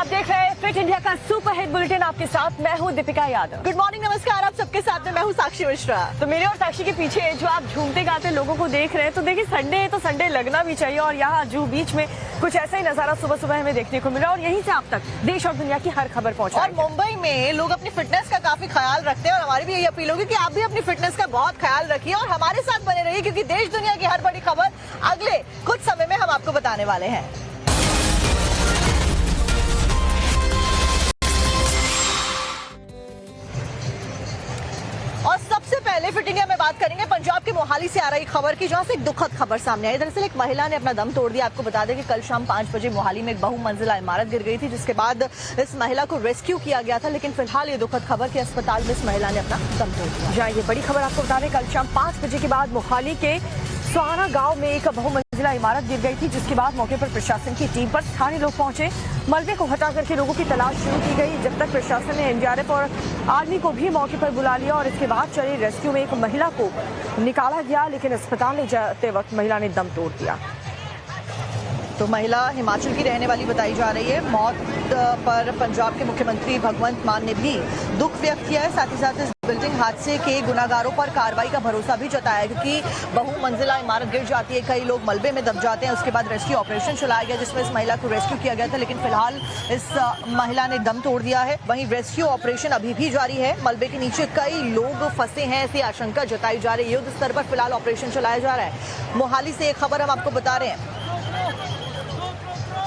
आप देख रहे हैं फिट इंडिया का सुपर हिट बुलेटिन। आपके साथ मैं हूं दीपिका यादव। गुड मॉर्निंग, नमस्कार आप सबके साथ में मैं हूं साक्षी मिश्रा। तो मेरे और साक्षी के पीछे जो आप झूमते गाते लोगों को देख रहे हैं, तो देखिए संडे है तो संडे लगना भी चाहिए। और यहाँ जुहू बीच में कुछ ऐसा ही नजारा सुबह सुबह हमें देखने को मिला और यहीं से आप तक देश और दुनिया की हर खबर पहुंचा। और मुंबई में लोग अपनी फिटनेस का काफी ख्याल रखते हैं और हमारी भी यही अपील होगी कि आप भी अपनी फिटनेस का बहुत ख्याल रखिए और हमारे साथ बने रहिए, क्योंकि देश दुनिया की हर बड़ी खबर अगले कुछ समय में हम आपको बताने वाले हैं। और सबसे पहले फिट इंडिया में बात करेंगे पंजाब के मोहाली से आ रही खबर की, जहां से एक दुखद खबर सामने आई। दरअसल एक महिला ने अपना दम तोड़ दिया। आपको बता दें कि कल शाम 5 बजे मोहाली में एक बहुमंजिला इमारत गिर गई थी, जिसके बाद इस महिला को रेस्क्यू किया गया था। लेकिन फिलहाल ये दुखद खबर कि अस्पताल में इस महिला ने अपना दम तोड़ दिया। जहाँ ये बड़ी खबर आपको बता दें, कल शाम 5 बजे के बाद मोहाली के सुहाना गांव में एक बहुमंजिला इमारत गिर गई थी, जिसके बाद मौके पर प्रशासन की टीम पर स्थानीय लोग पहुंचे। मलबे को हटा करके लोगों की तलाश शुरू की गई। जब तक प्रशासन ने एनडीआरएफ और आर्मी को भी मौके पर बुला लिया और इसके बाद चले रेस्क्यू में एक महिला को निकाला गया, लेकिन अस्पताल ले जाते वक्त महिला ने दम तोड़ दिया। तो महिला हिमाचल की रहने वाली बताई जा रही है। मौत पर पंजाब के मुख्यमंत्री भगवंत मान ने भी दुख व्यक्त किया है। साथ ही साथ इस बिल्डिंग हादसे के गुनाहगारों पर कार्रवाई का भरोसा भी जताया, क्योंकि बहुमंजिला इमारत गिर जाती है, कई लोग मलबे में दब जाते हैं। उसके बाद रेस्क्यू ऑपरेशन चलाया गया, जिसमें इस महिला को रेस्क्यू किया गया था, लेकिन फिलहाल इस महिला ने दम तोड़ दिया है। वहीं रेस्क्यू ऑपरेशन अभी भी जारी है। मलबे के नीचे कई लोग फंसे हैं, ऐसी आशंका जताई जा रही है। युद्ध स्तर पर फिलहाल ऑपरेशन चलाया जा रहा है। मोहाली से एक खबर हम आपको बता रहे हैं।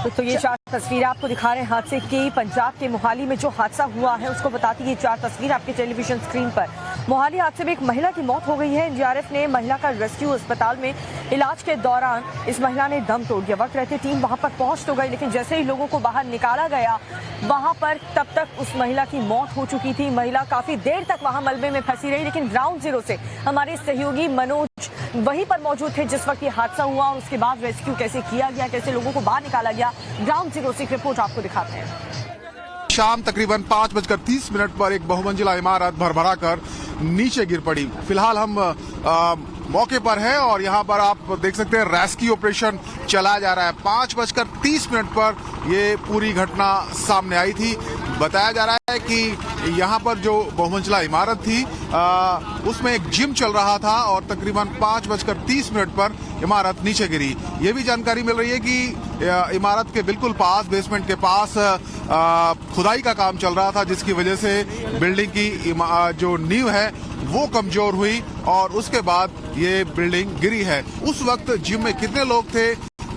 तो ये 4 तस्वीरें आपको दिखा रहे हैं हादसे की। पंजाब के मोहाली में जो हादसा हुआ है उसको बताती है 4 तस्वीर आपके टेलीविजन स्क्रीन पर। मोहाली हादसे में एक महिला की मौत हो गई है। एनडीआरएफ ने महिला का रेस्क्यू अस्पताल में इलाज के दौरान इस महिला ने दम तोड़ दिया। वक्त रहते टीम वहां पर पहुंच तो गई, लेकिन जैसे ही लोगों को बाहर निकाला गया वहां पर तब तक उस महिला की मौत हो चुकी थी। महिला काफी देर तक वहां मलबे में फंसी रही, लेकिन ग्राउंड जीरो से हमारे सहयोगी मनोज वहीं पर मौजूद थे जिस वक्त ये हादसा हुआ और उसके बाद रेस्क्यू कैसे किया गया, कैसे लोगों को बाहर निकाला गया। ग्राउंड जीरो से एक रिपोर्ट आपको दिखाते हैं। शाम तकरीबन 5:30 पर एक बहुमंजिला इमारत भरभरा कर नीचे गिर पड़ी। फिलहाल हम मौके पर हैं और यहाँ पर आप देख सकते हैं रेस्क्यू ऑपरेशन चलाया जा रहा है। 5:30 पर ये पूरी घटना सामने आई थी। बताया जा रहा है कि यहाँ पर जो बहुमंजिला इमारत थी उसमें एक जिम चल रहा था और तकरीबन 5:30 पर इमारत नीचे गिरी। ये भी जानकारी मिल रही है कि इमारत के बिल्कुल पास, बेसमेंट के पास खुदाई का काम चल रहा था, जिसकी वजह से बिल्डिंग की जो नींव है वो कमजोर हुई और उसके बाद ये बिल्डिंग गिरी है। उस वक्त जिम में कितने लोग थे,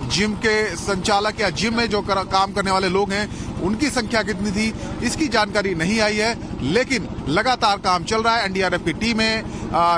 जिम के संचालक या जिम में जो काम करने वाले लोग हैं उनकी संख्या कितनी थी, इसकी जानकारी नहीं आई है। लेकिन लगातार काम चल रहा है। एनडीआरएफ की टीमें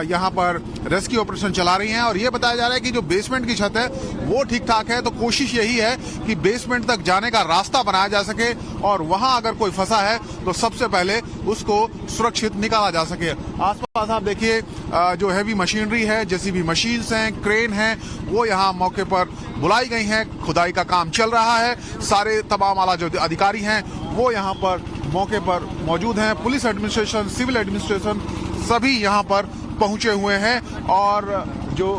यहाँ पर रेस्क्यू ऑपरेशन चला रही हैं और ये बताया जा रहा है कि जो बेसमेंट की छत है वो ठीक ठाक है। तो कोशिश यही है कि बेसमेंट तक जाने का रास्ता बनाया जा सके और वहां अगर कोई फंसा है तो सबसे पहले उसको सुरक्षित निकाला जा सके। आसपास आप देखिए जो हैवी मशीनरी है, जेसीबी मशीन्स हैं, क्रेन हैं, वो यहाँ मौके पर बुलाई गई हैं। खुदाई का काम चल रहा है। सारे तमाम आला जो अधिकारी हैं वो यहाँ पर मौके पर मौजूद हैं। पुलिस एडमिनिस्ट्रेशन, सिविल एडमिनिस्ट्रेशन सभी यहाँ पर पहुंचे हुए हैं और जो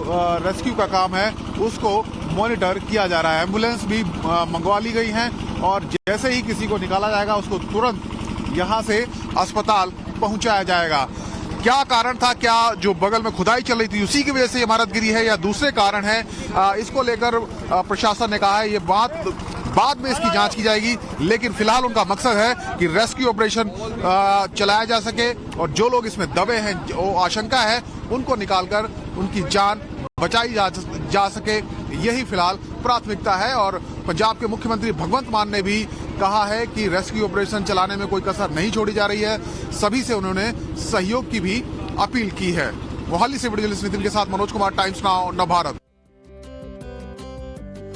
रेस्क्यू का काम है उसको मॉनिटर किया जा रहा है। एम्बुलेंस भी मंगवा ली गई है और जैसे ही किसी को निकाला जाएगा उसको तुरंत यहाँ से अस्पताल पहुंचाया जाएगा। क्या कारण था, क्या जो बगल में खुदाई चल रही थी उसी की वजह से इमारत गिरी है या दूसरे कारण है, इसको लेकर प्रशासन ने कहा है ये बात बाद में इसकी जांच की जाएगी। लेकिन फिलहाल उनका मकसद है कि रेस्क्यू ऑपरेशन चलाया जा सके और जो लोग इसमें दबे हैं, जो आशंका है, उनको निकालकर उनकी जान बचाई जा सके। यही फिलहाल प्राथमिकता है और पंजाब के मुख्यमंत्री भगवंत मान ने भी कहा है कि रेस्क्यू ऑपरेशन चलाने में कोई कसर नहीं छोड़ी जा रही है। सभी से उन्होंने सहयोग की भी अपील की है। मोहाली से वीडियो जर्नलिस्ट नितिन के साथ मनोज कुमार, टाइम्स नाउ नवभारत।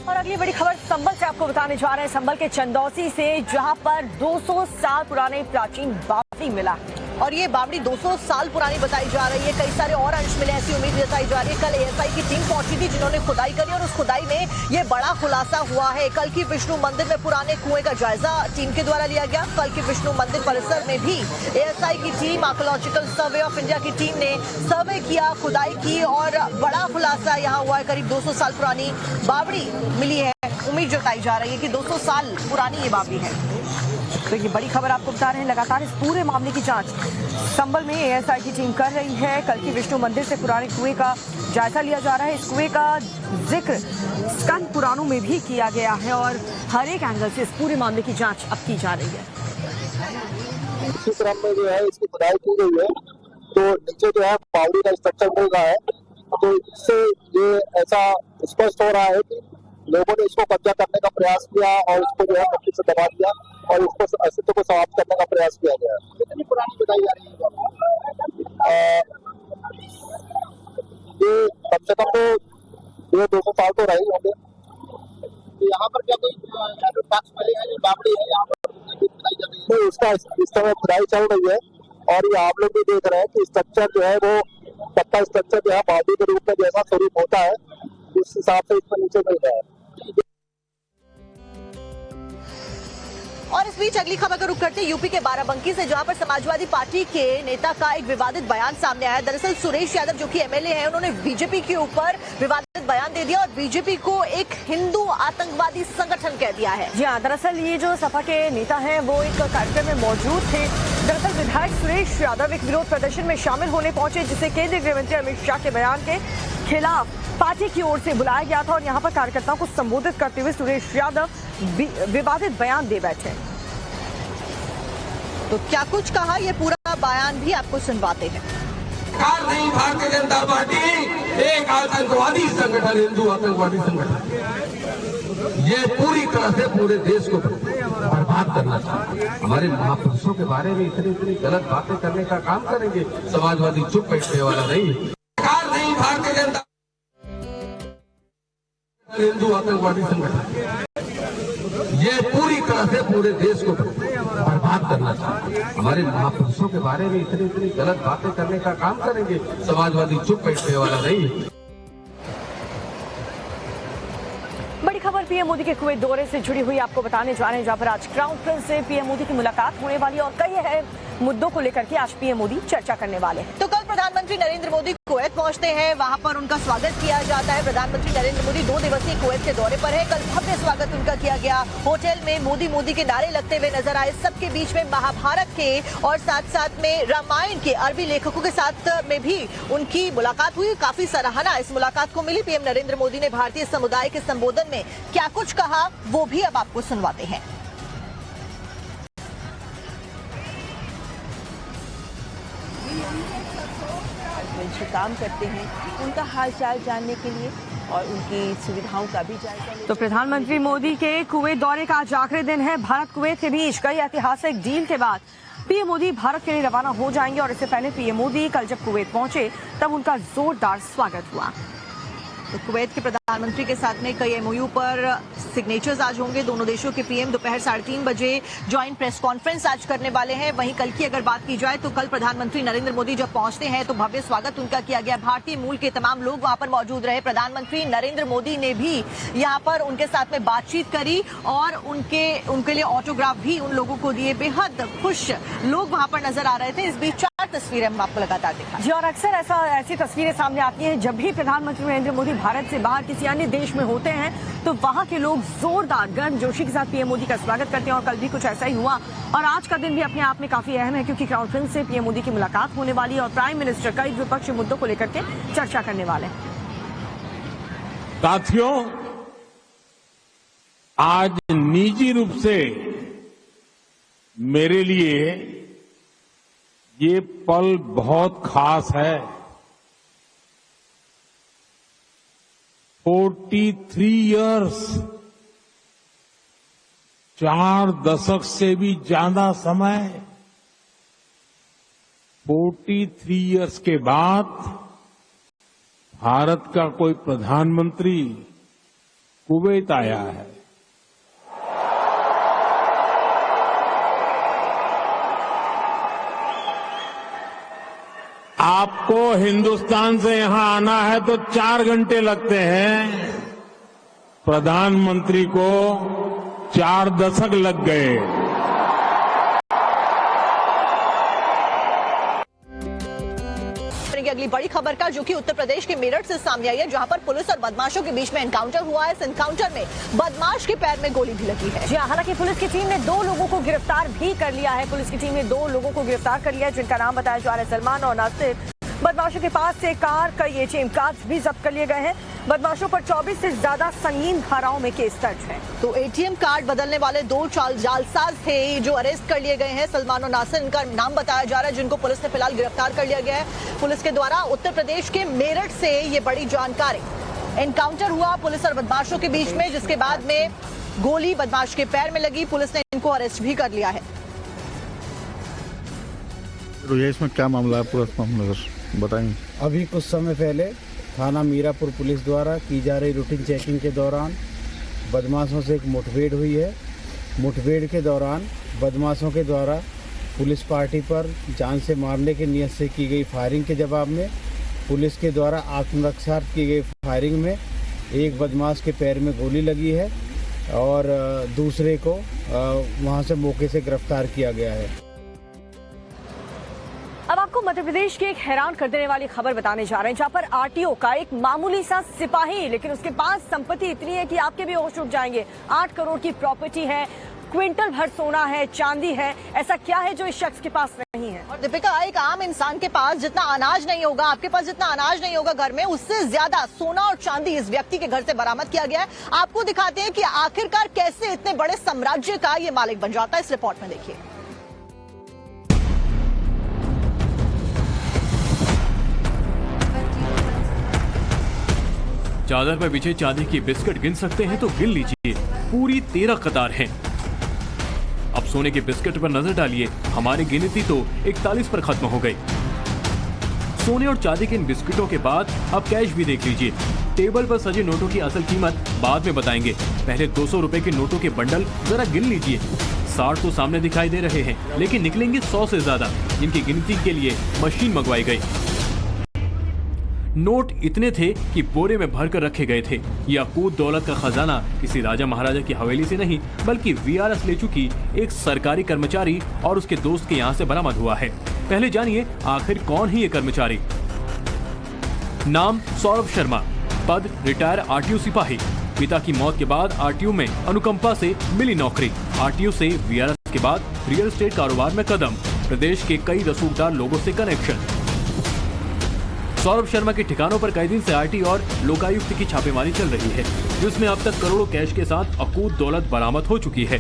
और अगली बड़ी खबर संभल से आपको बताने जा रहे हैं। संभल के चंदौसी से, जहां पर 200 साल पुराने प्राचीन बावड़ी मिला और ये बावड़ी 200 साल पुरानी बताई जा रही है। कई सारे और अंश मिले, ऐसी उम्मीद जताई जा रही है। कल एएसआई की टीम पहुंची थी जिन्होंने खुदाई करी और उस खुदाई में ये बड़ा खुलासा हुआ है। कल की विष्णु मंदिर में पुराने कुएं का जायजा टीम के द्वारा लिया गया। कल की विष्णु मंदिर परिसर में भी एएसआई की team, archaeological survey of India की टीम ने सर्वे किया, खुदाई की और बड़ा खुलासा यहाँ हुआ है। करीब 200 साल पुरानी बावड़ी मिली है। उम्मीद जताई जा रही है कि 200 साल पुरानी ये बावड़ी है। तो ये बड़ी खबर आपको बता रहे हैं। लगातार इस पूरे मामले की जांच संभल में एएसआई की टीम कर रही है। कल की विष्णु मंदिर से पुराने कुएं का जायजा लिया जा रहा है। इस कुएं का जिक्र स्कंद पुराणों में भी किया गया है और हर एक एंगल से इस पूरे मामले की जांच अब की जा रही है। इसी क्रम में जो है इसकी खुदाई की गई है, तो नीचे जो है बावड़ी का स्ट्रक्चर मिल रहा है। तो इससे ये ऐसा स्पष्ट हो रहा है कि लोगों ने इसको कब्जा करने का प्रयास किया और इसको जो है पक्की से दबा दिया और इसको अस्तित्व को समाप्त करने का प्रयास किया गया। कितनी पुरानी बताई जा रही है? ये कम से कम तो 200 साल तो रहे होंगे। तो यहाँ पर क्या कोई पक्ष वाले हैं जो बावड़ी है यहाँ पर खुदाई चल रही है? उसका इस समय खुदाई चल रही है और ये आप लोग भी देख रहे हैं कि स्ट्रक्चर जो है वो पक्का स्ट्रक्चर जो है बावड़ी के रूप में जैसा स्वरूप होता है उस हिसाब से इसमें नीचे मिल रहा है। और इस बीच अगली खबर का रुख करते हैं यूपी के बाराबंकी से, जहां पर समाजवादी पार्टी के नेता का एक विवादित बयान सामने आया। दरअसल सुरेश यादव जो कि एमएलए हैं, उन्होंने बीजेपी के ऊपर विवादित बयान दे दिया और बीजेपी को एक हिंदू आतंकवादी संगठन कह दिया है। जी हाँ, दरअसल ये जो सपा के नेता हैं वो एक कार्यक्रम में मौजूद थे। दरअसल विधायक सुरेश यादव एक विरोध प्रदर्शन में शामिल होने पहुंचे, जिसे केंद्रीय गृह मंत्री अमित शाह के बयान के खिलाफ पार्टी की ओर से बुलाया गया था और यहाँ पर कार्यकर्ताओं को संबोधित करते हुए सुरेश यादव विवादित बयान दे बैठे। तो क्या कुछ कहा, ये पूरा बयान भी आपको सुनवाते हैं। नहीं, भारतीय जनता पार्टी एक आतंकवादी संगठन, हिंदू आतंकवादी संगठन, ये पूरी तरह से पूरे देश को बर्बाद करना चाहते हैं। हमारे महापुरुषों के बारे में इतनी गलत बातें करने का काम करेंगे। समाजवादी चुप बैठने वाला नहीं। नहीं, भारतीय जनता हिंदू आतंकवादी संगठन, ये पूरी तरह से पूरे देश को बर्बाद करना चाहते हैं। हमारे महापुरुषों के बारे में इतनी गलत बातें करने का काम करेंगे। समाजवादी चुप बैठने वाला नहीं। बड़ी खबर पीएम मोदी के कुवैत दौरे से जुड़ी हुई आपको बताने जा रहे हैं, जहां पर आज क्राउन प्रिंस से पीएम मोदी की मुलाकात होने वाली है और कई है मुद्दों को लेकर के आज पीएम मोदी चर्चा करने वाले हैं। तो कल प्रधानमंत्री नरेंद्र मोदी कुवैत पहुंचते हैं, वहां पर उनका स्वागत किया जाता है। प्रधानमंत्री नरेंद्र मोदी 2 दिवसीय कुवैत के दौरे पर है। कल भव्य स्वागत उनका किया गया। होटल में मोदी के नारे लगते हुए नजर आए। सबके बीच में महाभारत के और साथ साथ में रामायण के अरबी लेखकों के साथ में भी उनकी मुलाकात हुई। काफी सराहना इस मुलाकात को मिली। पीएम नरेंद्र मोदी ने भारतीय समुदाय के संबोधन में क्या कुछ कहा, वो भी अब आपको सुनवाते हैं। जो काम करते हैं उनका हालचाल जानने के लिए और उनकी सुविधाओं का भी जायजा। तो प्रधानमंत्री मोदी के कुवैत दौरे का आज आखिरी दिन है। भारत कुवैत के बीच कई ऐतिहासिक डील के बाद पीएम मोदी भारत के लिए रवाना हो जाएंगे और इससे पहले पीएम मोदी कल जब कुवैत पहुंचे तब उनका जोरदार स्वागत हुआ। तो कुवैत के प्रधानमंत्री के साथ में कई एमओयू पर सिग्नेचर्स आज होंगे। दोनों देशों के पीएम दोपहर 3:30 बजे ज्वाइंट प्रेस कॉन्फ्रेंस आज करने वाले हैं। वहीं कल की अगर बात की जाए तो कल प्रधानमंत्री नरेंद्र मोदी जब पहुंचते हैं तो भव्य स्वागत उनका किया गया। भारतीय मूल के तमाम लोग वहां पर मौजूद रहे। प्रधानमंत्री नरेंद्र मोदी ने भी यहां पर उनके साथ में बातचीत करी और उनके लिए ऑटोग्राफ भी उन लोगों को दिए। बेहद खुश लोग वहां पर नजर आ रहे थे। इस बीच 4 तस्वीरें हम आपको लगातार दिखा जी, और अक्सर ऐसी तस्वीरें सामने आती हैं जब भी प्रधानमंत्री नरेंद्र मोदी भारत से बाहर किसी अन्य देश में होते हैं तो वहां के लोग जोरदार गर्मजोशी के साथ पीएम मोदी का स्वागत करते हैं और कल भी कुछ ऐसा ही हुआ। और आज का दिन भी अपने आप में काफी अहम है क्योंकि क्राउन प्रिंस से पीएम मोदी की मुलाकात होने वाली है और प्राइम मिनिस्टर कई द्विपक्षीय मुद्दों को लेकर के चर्चा करने वाले हैं। साथियों, आज निजी रूप से मेरे लिए ये पल बहुत खास है। 43 इयर्स, 4 दशक से भी ज्यादा समय, 43 इयर्स के बाद भारत का कोई प्रधानमंत्री कुवैत आया है। आपको हिंदुस्तान से यहां आना है तो 4 घंटे लगते हैं, प्रधानमंत्री को 4 दशक लग गए। अगली अगली बड़ी खबर का, जो कि उत्तर प्रदेश के मेरठ से सामने आई है, जहां पर पुलिस और बदमाशों के बीच में एनकाउंटर हुआ है। इस एनकाउंटर में बदमाश के पैर में गोली भी लगी है। जी, हालांकि पुलिस की टीम ने 2 लोगों को गिरफ्तार भी कर लिया है। पुलिस की टीम ने 2 लोगों को गिरफ्तार कर लिया है, जिनका नाम बताया जा रहा है सलमान और नासिर। बदमाशों के पास से कार, कई एटीएम कार्ड्स भी जब्त कर लिए गए हैं। बदमाशों पर 24 से ज्यादा संगीन धाराओं में केस दर्ज है। तो एटीएम कार्ड बदलने वाले 2 जालसाज थे जो अरेस्ट कर लिए गए हैं। सलमान और नासिर इनका नाम बताया जा रहा है, जिनको पुलिस ने फिलहाल गिरफ्तार कर लिया गया है। पुलिस के द्वारा उत्तर प्रदेश के मेरठ से ये बड़ी जानकारी। एनकाउंटर हुआ पुलिस और बदमाशों के बीच में, जिसके बाद में गोली बदमाश के पैर में लगी। पुलिस ने इनको अरेस्ट भी कर लिया है। इसमें क्या मामला है, पूरा मामला बताएंगे। अभी कुछ समय पहले थाना मीरापुर पुलिस द्वारा की जा रही रूटीन चेकिंग के दौरान बदमाशों से एक मुठभेड़ हुई है। मुठभेड़ के दौरान बदमाशों के द्वारा पुलिस पार्टी पर जान से मारने की नीयत से की गई फायरिंग के जवाब में पुलिस के द्वारा आत्मरक्षार्थ की गई फायरिंग में एक बदमाश के पैर में गोली लगी है और दूसरे को वहां से मौके से गिरफ्तार किया गया है। अब आपको मध्य प्रदेश की एक हैरान कर देने वाली खबर बताने जा रहे हैं, जहां पर आरटीओ का एक मामूली सा सिपाही, लेकिन उसके पास संपत्ति इतनी है कि आपके भी होश उड़ जाएंगे। 8 करोड़ की प्रॉपर्टी है, क्विंटल भर सोना है, चांदी है। ऐसा क्या है जो इस शख्स के पास नहीं है? और दीपिका, एक आम इंसान के पास जितना अनाज नहीं होगा, आपके पास जितना अनाज नहीं होगा घर में, उससे ज्यादा सोना और चांदी इस व्यक्ति के घर से बरामद किया गया है। आपको दिखाते हैं कि आखिरकार कैसे इतने बड़े साम्राज्य का ये मालिक बन जाता है। इस रिपोर्ट में देखिए। चादर पर बिछे चांदी की बिस्किट गिन सकते हैं तो गिन लीजिए, पूरी 13 कतार हैं। अब सोने के बिस्किट पर नजर डालिए, हमारी गिनती तो 41 पर खत्म हो गई। सोने और चांदी के इन बिस्किटों के बाद अब कैश भी देख लीजिए। टेबल पर सजे नोटों की असल कीमत बाद में बताएंगे, पहले 200 रुपए के नोटों के बंडल जरा गिन लीजिए। 60 तो सामने दिखाई दे रहे हैं, लेकिन निकलेंगे 100 से ज्यादा, जिनकी गिनती के लिए मशीन मंगवाई गई। नोट इतने थे कि बोरे में भरकर रखे गए थे। ये अकूत दौलत का खजाना किसी राजा महाराजा की हवेली से नहीं, बल्कि वीआरएस ले चुकी एक सरकारी कर्मचारी और उसके दोस्त के यहाँ से बरामद हुआ है। पहले जानिए आखिर कौन है ये कर्मचारी। नाम सौरभ शर्मा, पद रिटायर आरटीओ सिपाही। पिता की मौत के बाद आरटीओ में अनुकंपा से मिली नौकरी। आरटीओ से वीआरएस के बाद रियल एस्टेट कारोबार में कदम। प्रदेश के कई रसूखदार लोगों से कनेक्शन। सौरभ शर्मा के ठिकानों पर कई दिन से आरटी और लोकायुक्त की छापेमारी चल रही है, जिसमें अब तक करोड़ों कैश के साथ अकूत दौलत बरामद हो चुकी है।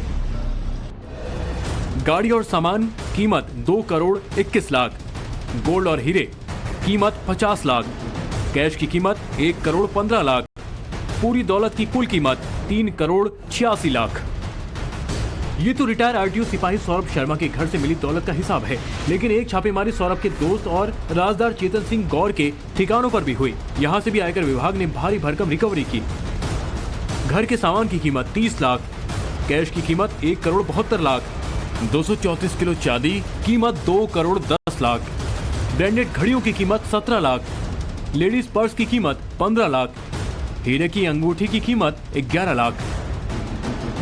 गाड़ी और सामान कीमत 2 करोड़ 21 लाख, गोल्ड और हीरे कीमत 50 लाख, कैश की कीमत 1 करोड़ 15 लाख, पूरी दौलत की कुल कीमत 3 करोड़ 86 लाख। ये तो रिटायर आरटीओ सिपाही सौरभ शर्मा के घर से मिली दौलत का हिसाब है, लेकिन एक छापेमारी सौरभ के दोस्त और राजदार चेतन सिंह गौर के ठिकानों पर भी हुई। यहाँ से भी आयकर विभाग ने भारी भरकम रिकवरी की। घर के सामान की कीमत 30 लाख, कैश की कीमत 1 करोड़ 72 लाख, 234 किलो चांदी कीमत 2 करोड़ 10 लाख, ब्रांडेड घड़ियों की कीमत 17 लाख, लेडीज पर्स की कीमत 15 लाख, हीरे की अंगूठी की कीमत 11 लाख।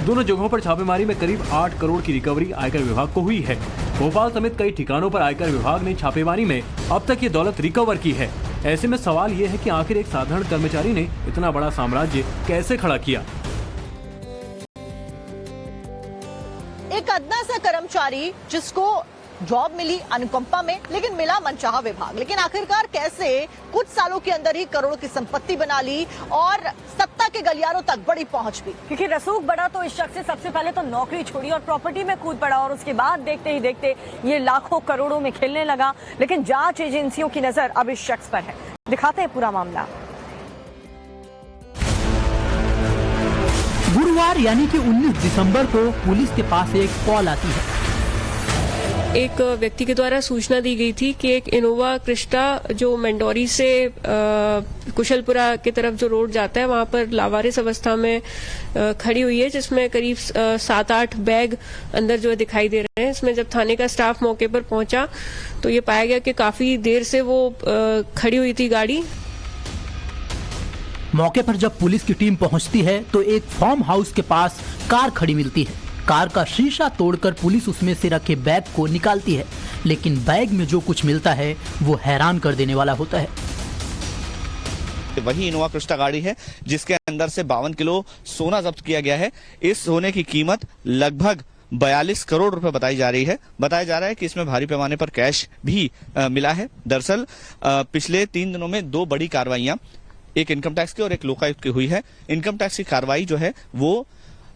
दोनों जगहों पर छापेमारी में करीब 8 करोड़ की रिकवरी आयकर विभाग को हुई है। भोपाल समेत कई ठिकानों पर आयकर विभाग ने छापेमारी में अब तक ये दौलत रिकवर की है। ऐसे में सवाल ये है कि आखिर एक साधारण कर्मचारी ने इतना बड़ा साम्राज्य कैसे खड़ा किया। एक अदना सा कर्मचारी जिसको जॉब मिली अनुकंपा में, लेकिन मिला मनचाहा विभाग। लेकिन आखिरकार कैसे कुछ सालों के अंदर ही करोड़ों की संपत्ति बना ली और सत्ता के गलियारों तक बड़ी पहुंच भी। क्योंकि रसूख बढ़ा तो इस शख्स ने सबसे पहले तो नौकरी छोड़ी और प्रॉपर्टी में कूद पड़ा, और उसके बाद देखते ही देखते ये लाखों करोड़ों में खेलने लगा। लेकिन जांच एजेंसियों की नजर अब इस शख्स पर है। दिखाते हैं पूरा मामला। गुरुवार यानी कि 19 दिसंबर को पुलिस के पास एक कॉल आती है। एक व्यक्ति के द्वारा सूचना दी गई थी कि एक इनोवा क्रिस्टा जो मंडौरी से कुशलपुरा की तरफ जो रोड जाता है वहां पर लावारिस अवस्था में खड़ी हुई है, जिसमें करीब 7-8 बैग अंदर जो दिखाई दे रहे हैं। इसमें जब थाने का स्टाफ मौके पर पहुंचा तो ये पाया गया कि काफी देर से वो खड़ी हुई थी गाड़ी। मौके पर जब पुलिस की टीम पहुंचती है तो एक फार्म हाउस के पास कार खड़ी मिलती है। कार का शीशा तोड़कर पुलिस उसमें से रखे बैग को निकालती है, लेकिन बैग में जो कुछ मिलता है वो हैरान कर देने वाला होता है। वही इनोवा क्रिस्टा गाड़ी है जिसके अंदर से 52 किलो सोना जब्त किया गया है। इस सोने की कीमत लगभग 42 करोड़ रुपए बताई जा रही है। बताया जा रहा है कि इसमें भारी पैमाने पर कैश भी मिला है। दरअसल पिछले 3 दिनों में 2 बड़ी कार्रवाइयां, एक इनकम टैक्स की और एक लोकायुक्त की हुई है। इनकम टैक्स की कार्रवाई जो है वो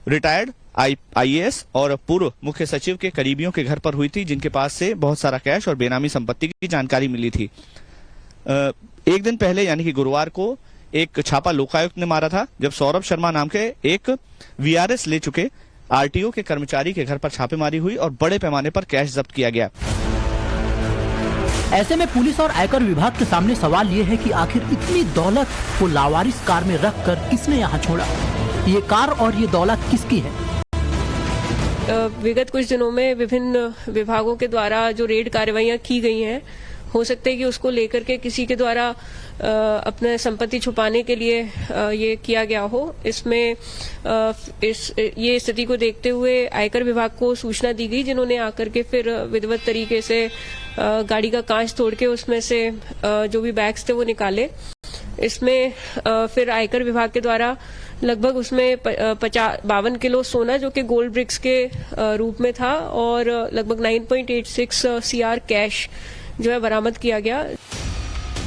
रिटायर्ड IAS और पूर्व मुख्य सचिव के करीबियों के घर पर हुई थी, जिनके पास से बहुत सारा कैश और बेनामी संपत्ति की जानकारी मिली थी। एक दिन पहले यानी कि गुरुवार को एक छापा लोकायुक्त ने मारा था, जब सौरभ शर्मा नाम के एक VRS ले चुके RTO के कर्मचारी के घर पर छापेमारी हुई और बड़े पैमाने पर कैश जब्त किया गया। ऐसे में पुलिस और आयकर विभाग के सामने सवाल ये है कि आखिर इतनी दौलत को लावारिस कार में रखकर किसने यहाँ छोड़ा? ये कार और ये दौलत किसकी है? विगत कुछ दिनों में विभिन्न विभागों के द्वारा जो रेड कार्रवाइयां की गई हैं, हो सकता है कि उसको लेकर के किसी के द्वारा अपने संपत्ति छुपाने के लिए ये किया गया हो। इसमें ये स्थिति को देखते हुए आयकर विभाग को सूचना दी गई, जिन्होंने आकर के फिर विधिवत तरीके से गाड़ी का कांच तोड़ के उसमें से जो भी बैग्स थे वो निकाले। इसमें फिर आयकर विभाग के द्वारा लगभग उसमें 52 किलो सोना जो कि गोल्ड ब्रिक्स के रूप में था और लगभग 9.86 CR कैश जो है बरामद किया गया।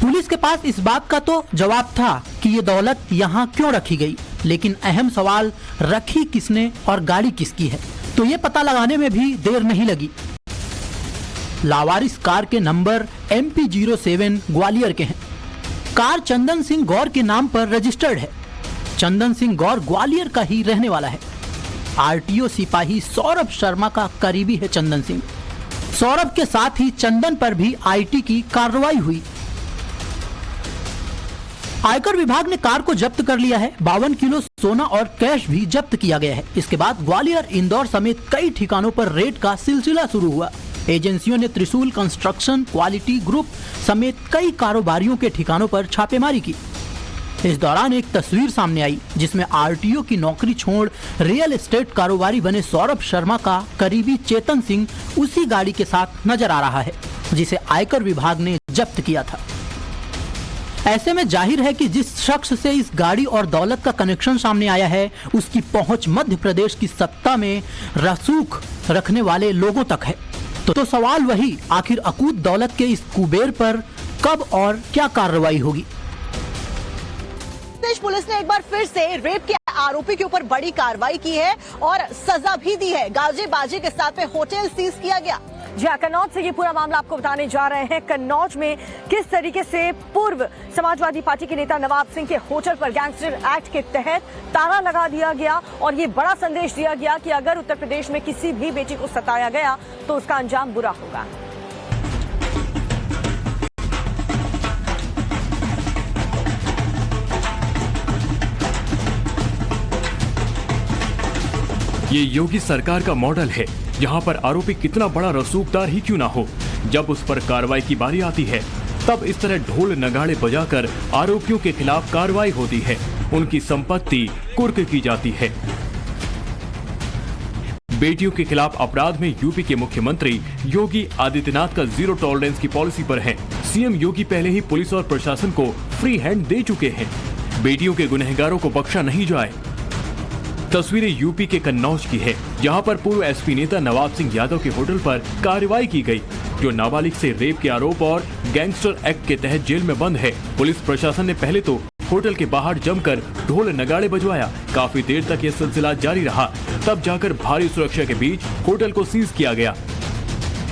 पुलिस के पास इस बात का तो जवाब था कि ये दौलत यहाँ क्यों रखी गई, लेकिन अहम सवाल रखी किसने और गाड़ी किसकी है, तो ये पता लगाने में भी देर नहीं लगी। लावारिस कार के नंबर MP07 ग्वालियर के हैं। कार चंदन सिंह गौर के नाम पर रजिस्टर्ड है। चंदन सिंह गौर ग्वालियर का ही रहने वाला है। RTO सिपाही सौरभ शर्मा का करीबी है चंदन सिंह। सौरभ के साथ ही चंदन पर भी IT की कार्रवाई हुई। आयकर विभाग ने कार को जब्त कर लिया है। 52 किलो सोना और कैश भी जब्त किया गया है। इसके बाद ग्वालियर, इंदौर समेत कई ठिकानों पर रेड का सिलसिला शुरू हुआ। एजेंसियों ने त्रिशूल कंस्ट्रक्शन, क्वालिटी ग्रुप समेत कई कारोबारियों के ठिकानों पर छापेमारी की। इस दौरान एक तस्वीर सामने आई जिसमें RTO की नौकरी छोड़ रियल एस्टेट कारोबारी बने सौरभ शर्मा का करीबी चेतन सिंह उसी गाड़ी के साथ नजर आ रहा है जिसे आयकर विभाग ने जब्त किया था। ऐसे में जाहिर है कि जिस शख्स से इस गाड़ी और दौलत का कनेक्शन सामने आया है, उसकी पहुंच मध्य प्रदेश की सत्ता में रसूख रखने वाले लोगों तक है। तो सवाल वही, आखिर अकूत दौलत के इस कुबेर पर कब और क्या कार्रवाई होगी? प्रदेश पुलिस ने एक बार फिर से रेप के आरोपी के ऊपर बड़ी कार्रवाई की है और सजा भी दी है। गाजे बाजे के साथ में होटल सीज किया गया। जी हाँ, कन्नौज से ये पूरा मामला आपको बताने जा रहे हैं। कन्नौज में किस तरीके से पूर्व समाजवादी पार्टी के नेता नवाब सिंह के होटल पर गैंगस्टर एक्ट के तहत ताला लगा दिया गया और ये बड़ा संदेश दिया गया कि अगर उत्तर प्रदेश में किसी भी बेटी को सताया गया तो उसका अंजाम बुरा होगा। ये योगी सरकार का मॉडल है, यहाँ पर आरोपी कितना बड़ा रसूखदार ही क्यों ना हो, जब उस पर कार्रवाई की बारी आती है तब इस तरह ढोल नगाड़े बजाकर आरोपियों के खिलाफ कार्रवाई होती है, उनकी संपत्ति कुर्क की जाती है। बेटियों के खिलाफ अपराध में यूपी के मुख्यमंत्री योगी आदित्यनाथ का जीरो टॉलरेंस की पॉलिसी पर है। CM योगी पहले ही पुलिस और प्रशासन को फ्री हैंड दे चुके हैं। बेटियों के गुनहगारों को बख्शा नहीं जाए। तस्वीरें यूपी के कन्नौज की है, जहां पर पूर्व SP नेता नवाब सिंह यादव के होटल पर कार्रवाई की गई, जो नाबालिग से रेप के आरोप और गैंगस्टर एक्ट के तहत जेल में बंद है। पुलिस प्रशासन ने पहले तो होटल के बाहर जमकर ढोल नगाड़े बजवाया। काफी देर तक यह सिलसिला जारी रहा, तब जाकर भारी सुरक्षा के बीच होटल को सीज किया गया।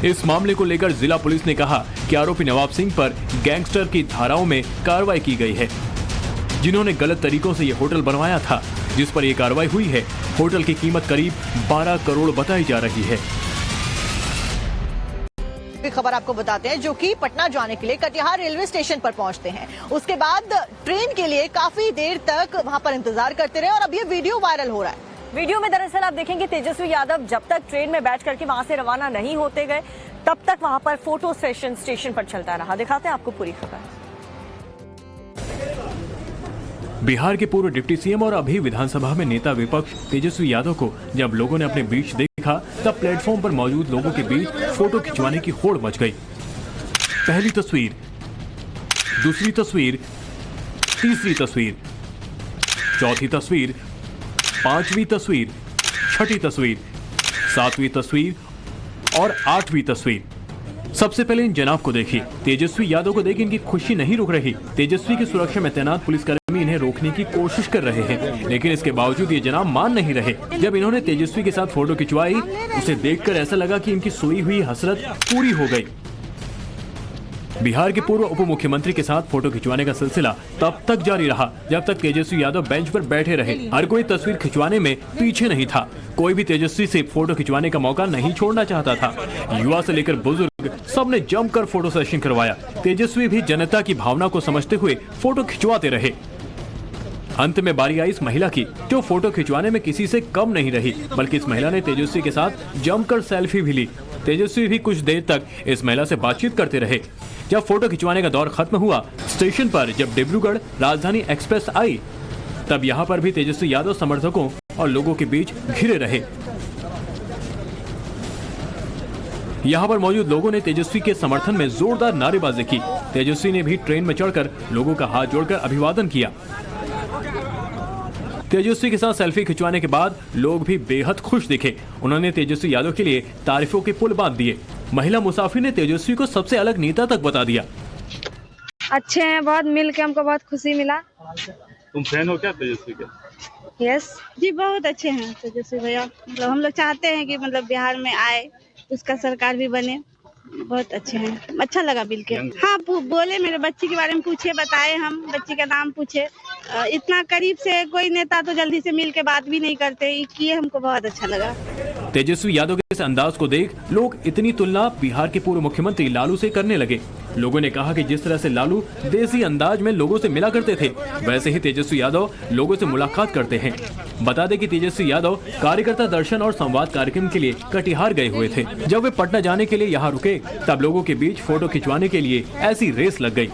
इस मामले को लेकर जिला पुलिस ने कहा कि आरोपी नवाब सिंह पर गैंगस्टर की धाराओं में कार्रवाई की गई है, जिन्होंने गलत तरीकों से यह होटल बनवाया था, जिस पर यह कार्रवाई हुई है। होटल की कीमत करीब 12 करोड़ बताई जा रही है। खबर आपको बताते हैं, जो कि पटना जाने के लिए कटिहार रेलवे स्टेशन पर पहुंचते हैं। उसके बाद ट्रेन के लिए काफी देर तक वहां पर इंतजार करते रहे और अब ये वीडियो वायरल हो रहा है। वीडियो में दरअसल आप देखेंगे तेजस्वी यादव जब तक ट्रेन में बैठ करके वहां से रवाना नहीं होते गए, तब तक वहां पर फोटो सेशन स्टेशन पर चलता रहा। दिखाते हैं आपको पूरी खबर। बिहार के पूर्व डिप्टी सीएम और अभी विधानसभा में नेता विपक्ष तेजस्वी यादव को जब लोगों ने अपने बीच देखा तब प्लेटफॉर्म पर मौजूद लोगों के बीच फोटो खिंचवाने की होड़ मच गई। पहली तस्वीर, दूसरी तस्वीर, तीसरी तस्वीर, चौथी तस्वीर, पांचवी तस्वीर, छठी तस्वीर, सातवीं तस्वीर और आठवीं तस्वीर। सबसे पहले इन जनाब को देखिए। तेजस्वी यादव को देख इनकी खुशी नहीं रुक रही। तेजस्वी की सुरक्षा में तैनात पुलिसकर्मी इन्हें रोकने की कोशिश कर रहे हैं, लेकिन इसके बावजूद ये जनाब मान नहीं रहे। जब इन्होंने तेजस्वी के साथ फोटो खिंचवाई, उसे देखकर ऐसा लगा कि इनकी सोई हुई हसरत पूरी हो गई। बिहार के पूर्व उप मुख्यमंत्री के साथ फोटो खिंचवाने का सिलसिला तब तक जारी रहा जब तक तेजस्वी यादव बेंच पर बैठे रहे। हर कोई तस्वीर खिंचवाने में पीछे नहीं था। कोई भी तेजस्वी से फोटो खिंचवाने का मौका नहीं छोड़ना चाहता था। युवा से लेकर बुजुर्ग सबने जमकर फोटो सेशन करवाया। तेजस्वी भी जनता की भावना को समझते हुए फोटो खिंचवाते रहे। अंत में बारी आई इस महिला की, जो फोटो खिंचवाने में किसी से कम नहीं रही, बल्कि इस महिला ने तेजस्वी के साथ जमकर सेल्फी भी ली। तेजस्वी भी कुछ देर तक इस महिला से बातचीत करते रहे। जब फोटो खिंचवाने का दौर खत्म हुआ, स्टेशन पर जब डिब्रूगढ़ राजधानी एक्सप्रेस आई, तब यहाँ पर भी तेजस्वी यादव समर्थकों और लोगों के बीच घिरे रहे। यहाँ पर मौजूद लोगों ने तेजस्वी के समर्थन में जोरदार नारेबाजी की। तेजस्वी ने भी ट्रेन में चढ़कर लोगों का हाथ जोड़कर अभिवादन किया। तेजस्वी के साथ सेल्फी खिंचवाने के बाद लोग भी बेहद खुश दिखे। उन्होंने तेजस्वी यादव के लिए तारीफों के पुल बांध दिए। महिला मुसाफिर ने तेजस्वी को सबसे अलग नेता तक बता दिया। अच्छे हैं, बहुत मिल के हमको बहुत खुशी मिला। तुम फैन हो क्या तेजस्वी के? यस जी, बहुत अच्छे हैं तेजस्वी भैया। मतलब हम लोग चाहते हैं कि मतलब बिहार में आए, उसका सरकार भी बने। बहुत अच्छे हैं, अच्छा लगा मिल के। हाँ, बोले मेरे बच्ची के बारे में पूछे, बताए, हम बच्ची का नाम पूछे। इतना करीब से कोई नेता तो जल्दी से मिल के बात भी नहीं करते, किए, हमको बहुत अच्छा लगा। तेजस्वी यादव के इस अंदाज को देख लोग इतनी तुलना बिहार के पूर्व मुख्यमंत्री लालू से करने लगे। लोगों ने कहा कि जिस तरह से लालू देसी अंदाज में लोगों से मिला करते थे, वैसे ही तेजस्वी यादव लोगों से मुलाकात करते हैं। बता दें कि तेजस्वी यादव कार्यकर्ता दर्शन और संवाद कार्यक्रम के लिए कटिहार गए हुए थे। जब वे पटना जाने के लिए यहाँ रुके, तब लोगों के बीच फोटो खिंचवाने के लिए ऐसी रेस लग गई।